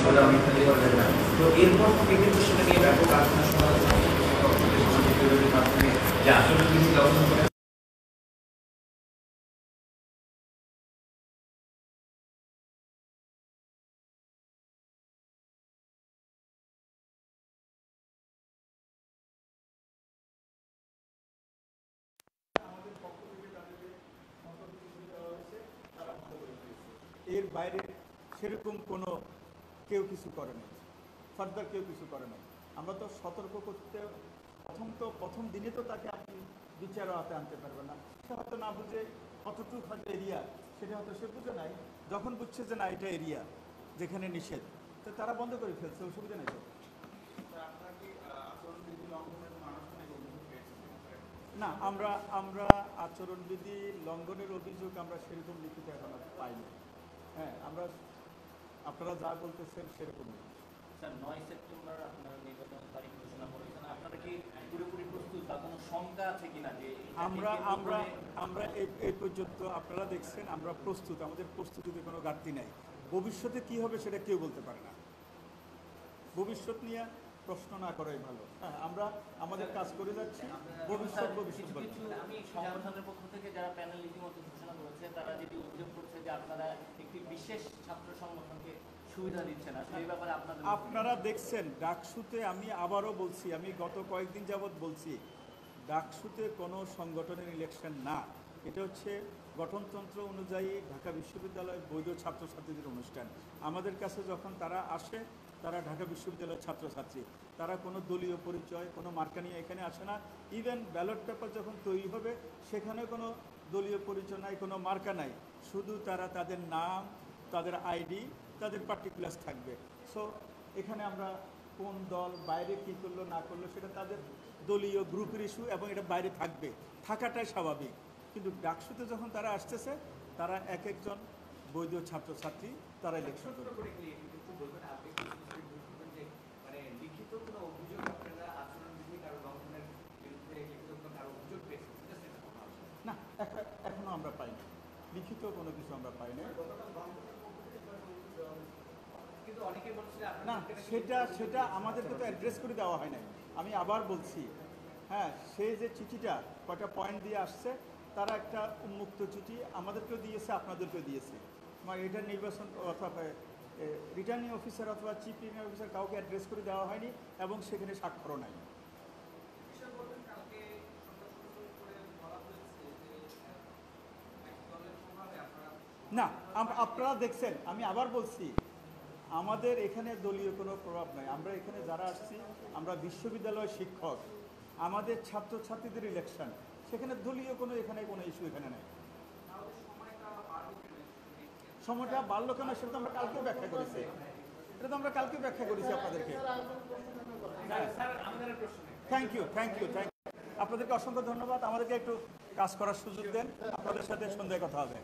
সোজা মিথ্যাদি করবেন না। তো এরপর থেকে কিন্তু সেটা নিয়ে ব্যাপক আলোচনা সমালোচনা সামাজিক যোগাযোগের মাধ্যমে যে আচরণবিধি লঙ্ঘন করে এর বাইরে সেরকম কোনো কেউ কিছু করে নাই, ফার্দার কেউ কিছু করে নাই। আমরা তো সতর্ক করতে প্রথম দিনে তো তাকে আপনি বিচারও হাতে আনতে পারবেন না। সে হয়তো না বুঝে কতটুকু হয়তো এরিয়া সেটা হয়তো সে বুঝে নাই। যখন বুঝছে যে না এটা এরিয়া যেখানে নিষেধ, তো তারা বন্ধ করে ফেলছে, অসুবিধা নেই। না, আমরা আচরণবিধি লঙ্ঘনের অভিযোগ আমরা সেরকম লিখিত এখন পাইনি। হ্যাঁ, আপনারা যা বলতেছেন সেরকম। স্যার 9 সেপ্টেম্বর আপনারা নির্বাচন তারিখ ঘোষণা করেছেন, আপনারা কি পুরোপুরি প্রস্তুত বা কোনো শঙ্কা আছে কিনা যে আমরা এই পর্যন্ত আপনারা দেখছেন আমরা প্রস্তুত, আমাদের প্রস্তুতিতে কোনো ঘাটতি নাই। ভবিষ্যতে কি হবে সেটা কেউ বলতে পারে না। ভবিষ্যৎ নিয়ে প্রশ্ন না করাই ভালো। হ্যাঁ, আমরা আমাদের কাজ করে যাচ্ছি। ভবিষ্যৎ আমি সংগঠনের পক্ষ থেকে যারা প্যানেল ইতিমধ্যে ঘোষণা করেছে তারা যেটি অভিযোগ করছে যে আপনারা একটি বিশেষ ছাত্র সংগঠনকে সুবিধা দিচ্ছেন না, সেই ব্যাপারে আপনারা দেখছেন ডাকসুতে, আমি আবারও বলছি, আমি গত কয়েকদিন যাবৎ বলছি, ডাকসুতে কোনো সংগঠনের ইলেকশন না, এটা হচ্ছে গঠনতন্ত্র অনুযায়ী ঢাকা বিশ্ববিদ্যালয়ের বৈধ ছাত্রছাত্রীদের অনুষ্ঠান। আমাদের কাছে যখন তারা আসে, তারা ঢাকা বিশ্ববিদ্যালয়ের ছাত্রছাত্রী, তারা কোনো দলীয় পরিচয় কোনো মার্কা নিয়ে এখানে আসে না। ইভেন ব্যালট পেপার যখন তৈরি হবে সেখানে কোনো দলীয় পরিচয় নাই, কোনো মার্কা নাই, শুধু তারা তাদের নাম, তাদের আইডি, তাদের পার্টিকুলার্স থাকবে। সো এখানে আমরা কোন দল বাইরে কী করলো না করলো সেটা তাদের দলীয় গ্রুপের ইস্যু, এবং এটা বাইরে থাকবে, থাকাটাই স্বাভাবিক। কিন্তু ডাকসুতে যখন তারা আসতেছে, তারা এক একজন বৈধ ছাত্রছাত্রী, তারা ইলেকশন করবে। না, এখনো আমরা পাইনি, লিখিত কোনো কিছু আমরা পাইনি। না, সেটা আমাদেরকে তো অ্যাড্রেস করে দেওয়া হয় নাই। আমি আবার বলছি, হ্যাঁ, সে যে চিঠিটা কয়টা পয়েন্ট দিয়ে আসছে, তারা একটা উন্মুক্ত চিঠি আমাদেরকেও দিয়েছে, আপনাদেরকেও দিয়েছে। মানে এটা নির্বাচন অথবা রিটার্নিং অফিসার অথবা চিফ রিটার্নিং অফিসার কাউকে অ্যাড্রেস করে দেওয়া হয়নি, এবং সেখানে স্বাক্ষরও নাই। না, আপনারা দেখছেন, আমি আবার বলছি, আমাদের এখানে দলীয় কোনো প্রভাব নাই। আমরা এখানে যারা আসছি, আমরা বিশ্ববিদ্যালয়ের শিক্ষক, আমাদের ছাত্রছাত্রীদের ইলেকশন, সেখানে দলীয় কোনো এখানে কোনো ইস্যু এখানে নেই। সময়টা বাড়লো কেন সেটা তো আমরা কালকেও ব্যাখ্যা করেছি, আপনাদেরকে। Thank you. আপনাদেরকে অসংখ্য ধন্যবাদ। আমাদেরকে একটু কাজ করার সুযোগ দেন, আপনাদের সাথে সন্ধ্যায় কথা হবে।